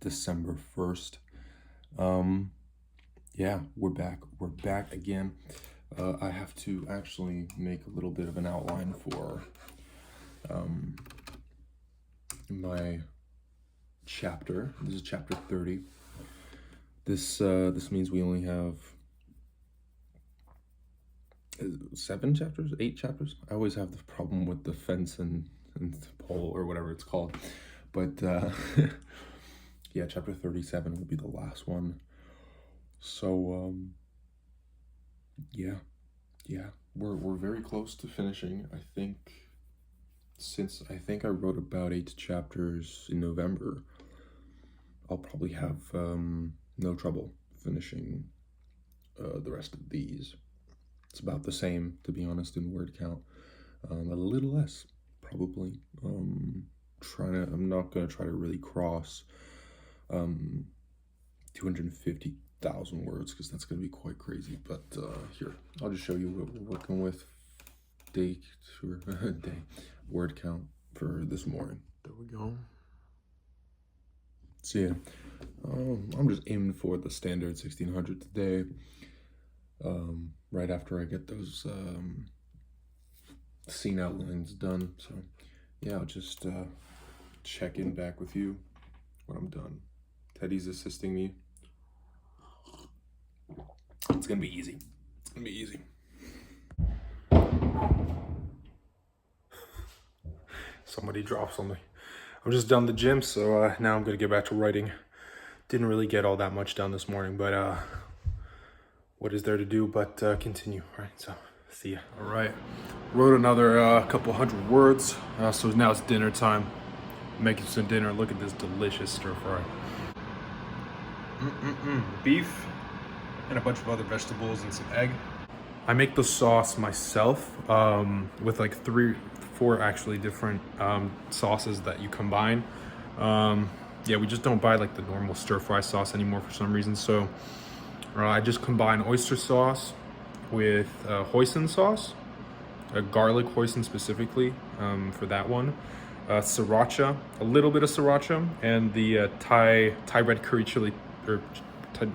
December 1st. Yeah, we're back again. I have to actually make a little bit of an outline for my chapter. This is chapter 30. This means we only have 7 chapters, 8 chapters. I always have the problem with the fence and the pole or whatever it's called. But yeah, chapter 37 will be the last one. So yeah, we're very close to finishing. I think since I wrote about 8 chapters in November, I'll probably have no trouble finishing the rest of these. It's about the same, to be honest, in word count. A little less, probably. I'm not gonna try to really cross 250,000 words because that's gonna be quite crazy. But here, I'll just show you what we're working with. Day word count for this morning. There we go. So yeah, I'm just aiming for the standard 1600 today. Right after I get those scene outlines done. So yeah, I'll just check in back with you when I'm done. Teddy's assisting me. It's gonna be easy. It's gonna be easy. Somebody drops on me. I'm just done the gym, so now I'm gonna get back to writing. Didn't really get all that much done this morning, but what is there to do but continue, right? So see ya. All right, wrote another couple hundred words. So now it's dinner time. Making some dinner. Look at this delicious stir fry. Beef and a bunch of other vegetables and some egg. I make the sauce myself with like 4 actually different sauces that you combine. Yeah, we just don't buy like the normal stir fry sauce anymore for some reason. So I just combine oyster sauce with hoisin sauce, garlic hoisin specifically for that one. Sriracha, a little bit of sriracha, and the Thai red curry chili or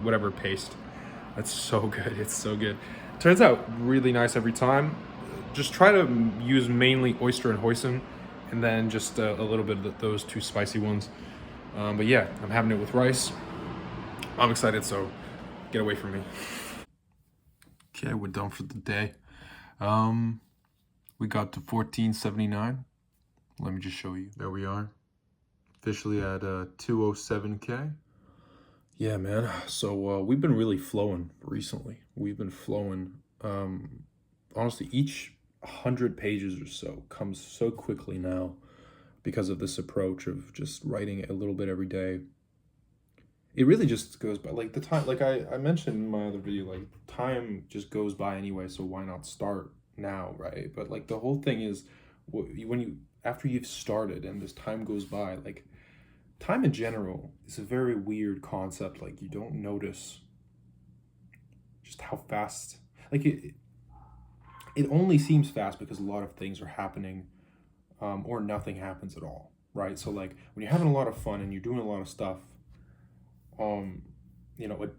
whatever paste. That's so good. It's so good. Turns out really nice every time. Just try to use mainly oyster and hoisin, and then just a little bit of those 2 spicy ones. But yeah, I'm having it with rice. I'm excited, so get away from me. Okay, we're done for the day. We got to 1479. Let me just show you. There we are. Officially at 207K. Yeah, man. So we've been really flowing recently. We've been flowing. Honestly, each 100 pages or so comes so quickly now because of this approach of just writing a little bit every day. It really just goes by, like the time, like I mentioned in my other video, like time just goes by anyway, so why not start now, right? But like the whole thing is after you've started and this time goes by, like time in general is a very weird concept. Like you don't notice just how fast, like it only seems fast because a lot of things are happening or nothing happens at all, right? So like when you're having a lot of fun and you're doing a lot of stuff, a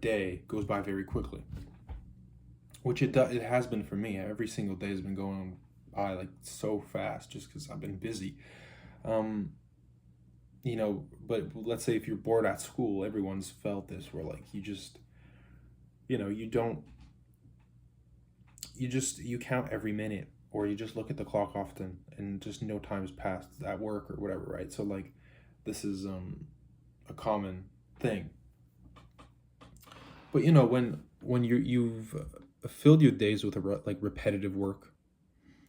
day goes by very quickly, which it has been for me. Every single day has been going by like so fast just because I've been busy. But let's say if you're bored at school, everyone's felt this, where like you count every minute, or you just look at the clock often and just no time has passed at work or whatever, right? So like this is a common thing. But when you've filled your days with repetitive work,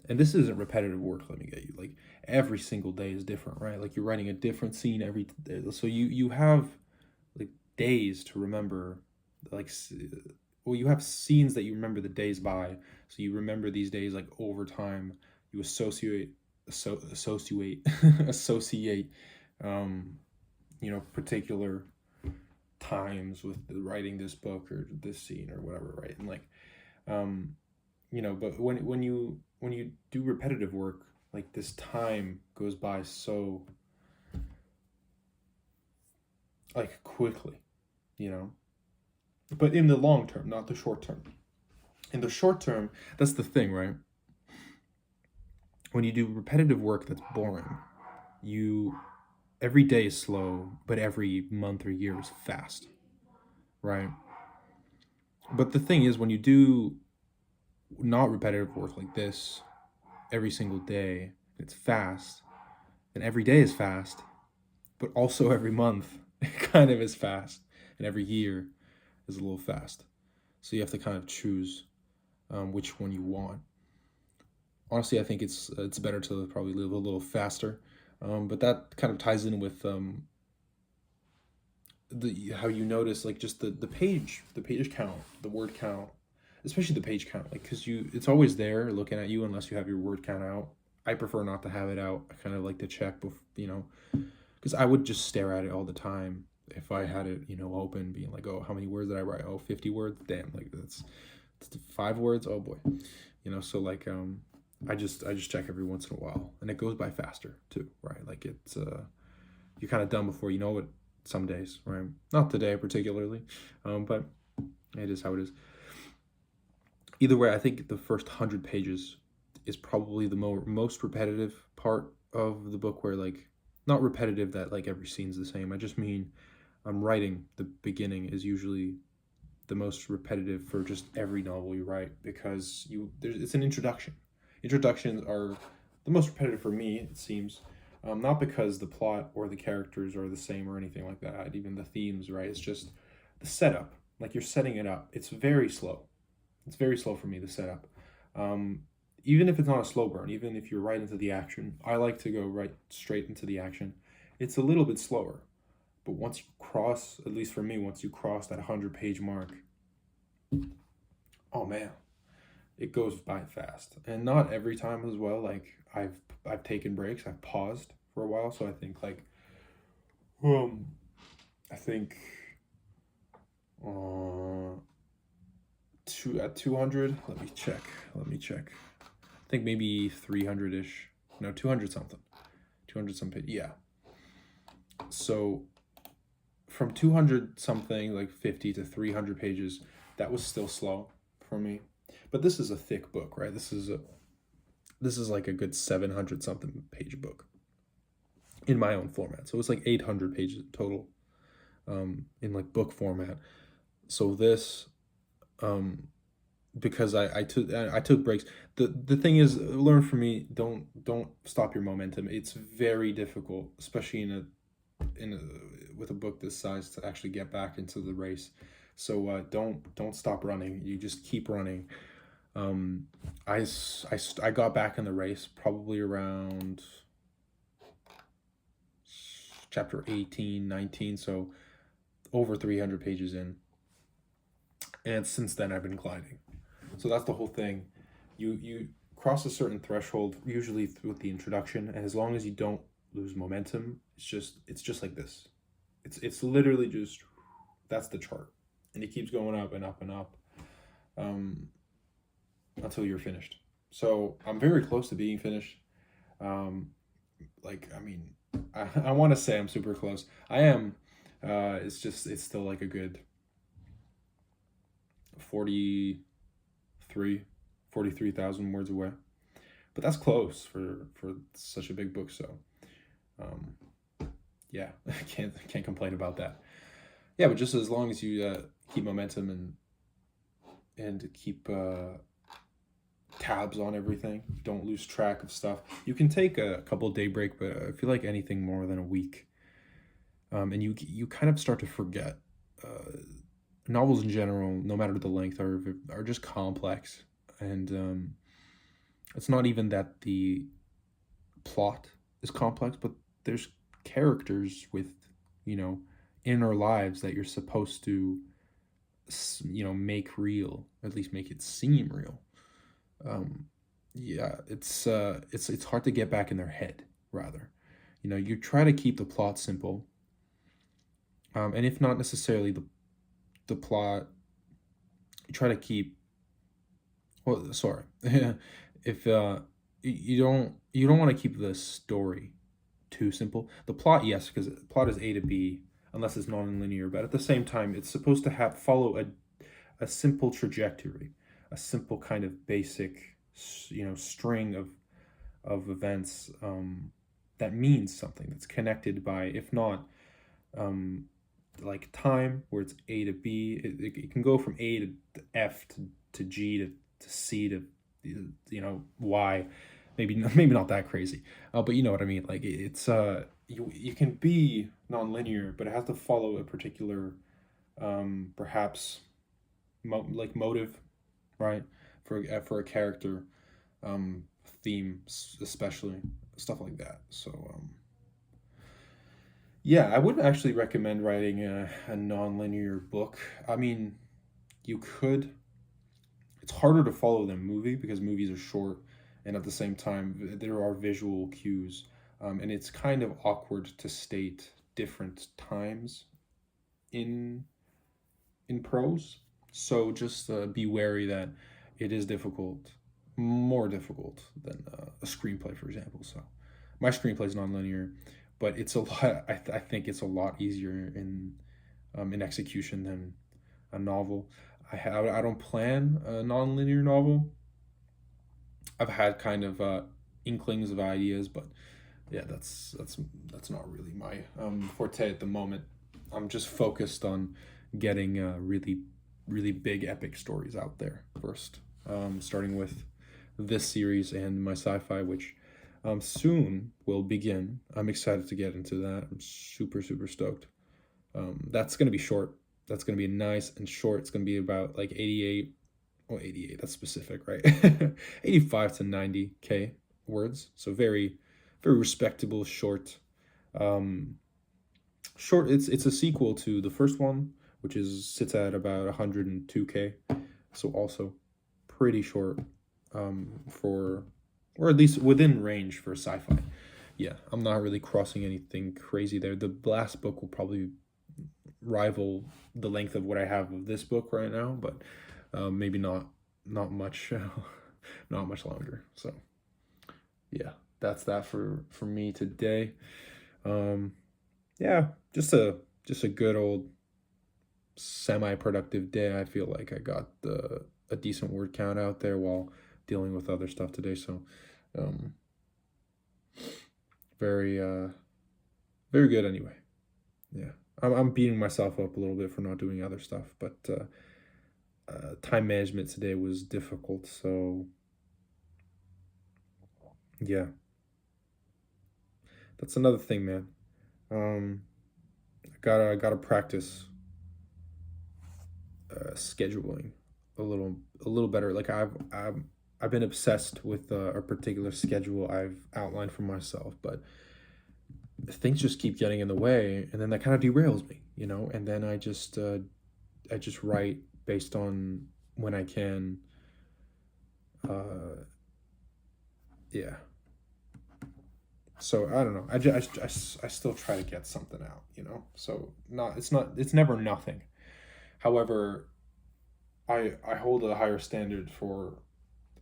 and this isn't repetitive work, let me get you, like every single day is different, right? Like you're writing a different scene every day, so you have like days to remember, you have scenes that you remember the days by, so you remember these days like over time. You associate particular times with writing this book or this scene or whatever, right? And like but when you do repetitive work, like this time goes by so like quickly, you know. But in the long term, not the short term. In the short term, that's the thing, right? When you do repetitive work that's boring, you every day is slow, but every month or year is fast, right? But the thing is, when you do not repetitive work like this every single day, it's fast, and every day is fast, but also every month it kind of is fast, and every year is a little fast. So you have to kind of choose which one you want. Honestly, I think it's better to probably live a little faster, but that kind of ties in with the how you notice like just the page count, the word count, especially the page count, like because it's always there looking at you unless you have your word count out. I prefer not to have it out. I kind of like to check before, because I would just stare at it all the time if I had it, open, being like, oh, how many words did I write? Oh, 50 words. Damn, like that's 5 words. Oh boy, So like I just check every once in a while, and it goes by faster too, right? Like it's you're kind of done before you know it. Some days, right? Not today particularly, but it is how it is. Either way, I think the first 100 pages is probably the most repetitive part of the book, where like not repetitive that like every scene's the same. I just mean I'm writing the beginning is usually the most repetitive for just every novel you write, because it's an introduction. Introductions are the most repetitive for me, it seems. Not because the plot or the characters are the same or anything like that, even the themes, right? It's just the setup. Like you're setting it up. It's very slow. It's very slow for me, the setup. Even if it's not a slow burn, even if you're right into the action, I like to go right straight into the action. It's a little bit slower. But once you cross, at least for me, once you cross that 100-page mark, oh man, it goes by fast. And not every time as well. Like I've taken breaks, I've paused for a while. So I think like I think at 200, let me check. I think maybe 300-ish. No, 200 something. 200 something. Yeah. So from 200 something, like 50 to 300 pages, that was still slow for me. But this is a thick book, right? This is like a good 700 something page book in my own format. So it's like 800 pages total in like book format. So this because I took breaks. The thing is, learn from me, don't stop your momentum. It's very difficult, especially with a book this size, to actually get back into the race. So don't stop running. You just keep running. I got back in the race probably around chapter 18, 19, so over 300 pages in. And since then I've been gliding. So that's the whole thing. You cross a certain threshold, usually with the introduction, and as long as you don't lose momentum, it's just like this. It's literally just, that's the chart. And it keeps going up and up and up until you're finished. So I'm very close to being finished. I want to say I'm super close. I am. It's still like a good 43,000 words away. But that's close for such a big book. So, yeah, I can't complain about that. Yeah, but just as long as you keep momentum and keep tabs on everything, don't lose track of stuff. You can take a couple day break, but I feel like anything more than a week, and you kind of start to forget. Novels in general, no matter the length, are just complex, and it's not even that the plot is complex, but there's characters with inner lives that you're supposed to make real, at least make it seem real. Yeah, it's hard to get back in their head, rather. You try to keep the plot simple, and if not necessarily the plot, you try to keep, well, sorry, if you don't want to keep the story too simple. The plot, yes, because the plot is A to B. unless it's non-linear. But at the same time, it's supposed to have follow a simple trajectory, a simple kind of basic, string of events, that means something, that's connected by, if not like time, where it's A to B, it can go from A to F to G to C to Y. Maybe not that crazy, but you know what I mean. Like it's you can be non-linear, but it has to follow a particular perhaps like motive, right? For a character, theme, especially stuff like that. So yeah, I would actually recommend writing a non-linear book. I mean, you could. It's harder to follow than movie because movies are short, and at the same time there are visual cues, and it's kind of awkward to state different times in prose. So just be wary that it is difficult, more difficult than a screenplay, for example. So my screenplay is non-linear, but it's a lot. I think it's a lot easier in execution than a novel. I don't plan a non-linear novel. I've had kind of inklings of ideas, but yeah, that's not really my forte at the moment. I'm just focused on getting really big epic stories out there first. Starting with this series and my sci-fi, which soon will begin. I'm excited to get into that. I'm super stoked. That's gonna be short. That's gonna be nice and short. It's gonna be about like 88. Oh, 88. That's specific, right? 85 to 90K words. So very respectable, short. Short. It's a sequel to the first one, which sits at about 102K. So also pretty short, for, or at least within range for sci-fi. Yeah, I'm not really crossing anything crazy there. The last book will probably rival the length of what I have of this book right now, but maybe not much, not much longer. So yeah, that's that for me today. Yeah, just a good old semi-productive day. I feel like I got a decent word count out there while dealing with other stuff today. So very very good anyway. Yeah, I'm beating myself up a little bit for not doing other stuff, but time management today was difficult. So yeah, that's another thing, man. I gotta practice scheduling a little better. Like I've been obsessed with a particular schedule I've outlined for myself, but things just keep getting in the way, and then that kind of derails me, And then I just write based on when I can. Yeah. So I don't know. I still try to get something out, So it's never nothing. However, I hold a higher standard for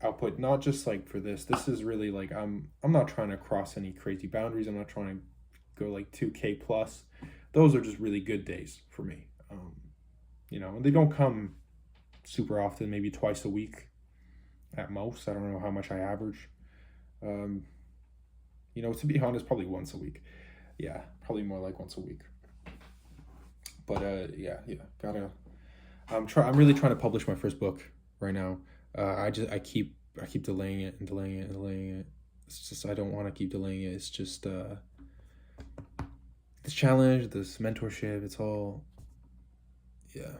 output, not just like for this. This is really like I'm not trying to cross any crazy boundaries. I'm not trying to go like 2K plus. Those are just really good days for me. And they don't come super often, maybe twice a week at most. I don't know how much I average. To be honest, probably once a week. Yeah, probably more like once a week. But yeah, gotta. I'm really trying to publish my first book right now. I keep delaying it and delaying it and delaying it. It's just I don't want to keep delaying it. It's just this challenge, this mentorship. It's all. Yeah.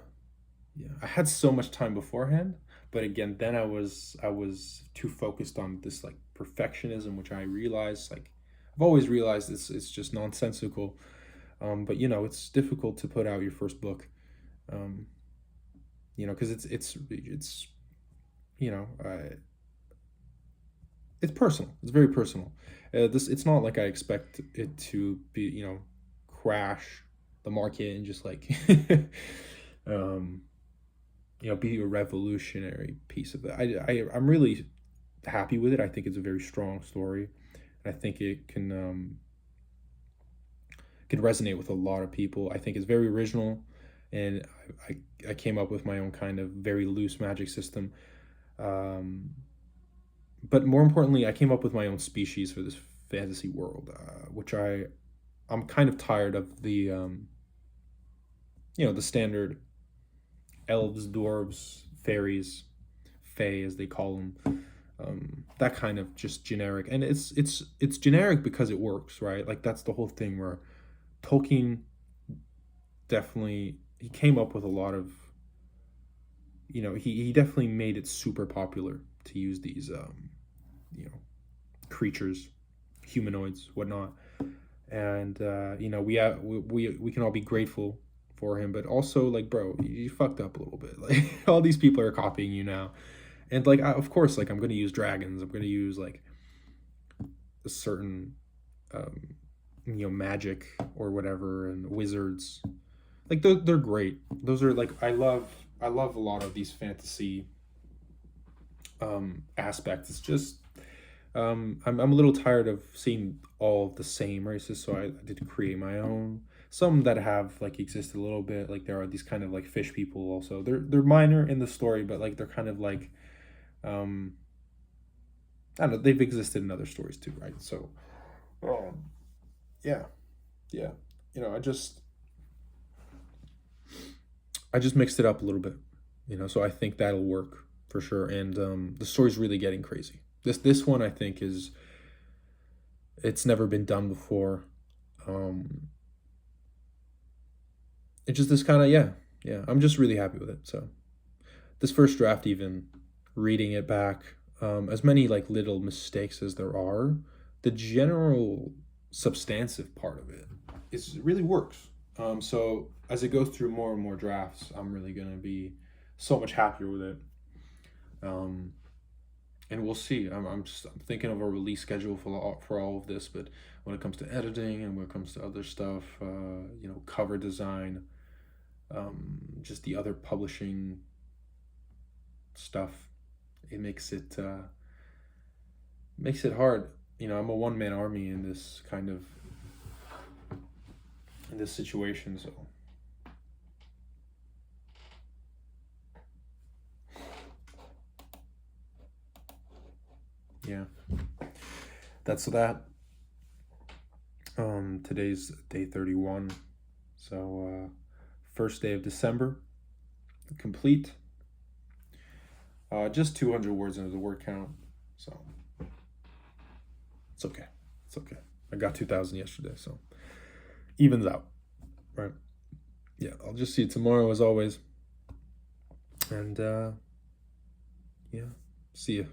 I had so much time beforehand, but again, then I was too focused on this like perfectionism, which I realized, like I've always realized it's just nonsensical. But it's difficult to put out your first book. Um, because it's you know uh, it's personal. It's very personal. This It's not like I expect it to be crash the market and just like um be a revolutionary piece of it. I'm really happy with it. I think it's a very strong story, and I think it could resonate with a lot of people. I think it's very original, and I came up with my own kind of very loose magic system. Um, but more importantly, I came up with my own species for this fantasy world, which I'm kind of tired of the the standard elves, dwarves, fairies, fae as they call them. That kind of just generic, and it's generic because it works, right? Like that's the whole thing where Tolkien definitely he came up with a lot of he definitely made it super popular to use these you know creatures, humanoids, whatnot, and we can all be grateful for him, but also like, bro, you fucked up a little bit. Like all these people are copying you now, and like of course, like I'm gonna use dragons, I'm gonna use like a certain magic or whatever, and wizards. Like they're great. Those are like I love a lot of these fantasy aspects. It's just I'm a little tired of seeing all the same races, so I did create my own. Some that have like existed a little bit, like there are these kind of like fish people also. They're minor in the story, but like they're kind of like um I don't know, they've existed in other stories too, right? So yeah, yeah. I just mixed it up a little bit, so I think that'll work for sure. And the story's really getting crazy. This one I think it's never been done before. Um, it's just this kind of yeah. I'm just really happy with it. So this first draft, even reading it back, as many like little mistakes as there are, the general substantive part of it really works. So as it goes through more and more drafts, I'm really gonna be so much happier with it. Um, and we'll see. I'm thinking of a release schedule for all of this, but when it comes to editing and when it comes to other stuff, cover design, just the other publishing stuff, it makes it hard. I'm a one man army in this situation, so yeah, that's that. Today's day 31, so first day of December complete. Just 200 words under the word count, so it's okay. It's okay. I got 2,000 yesterday, so evens out, right? Yeah, I'll just see you tomorrow as always, and yeah, see ya.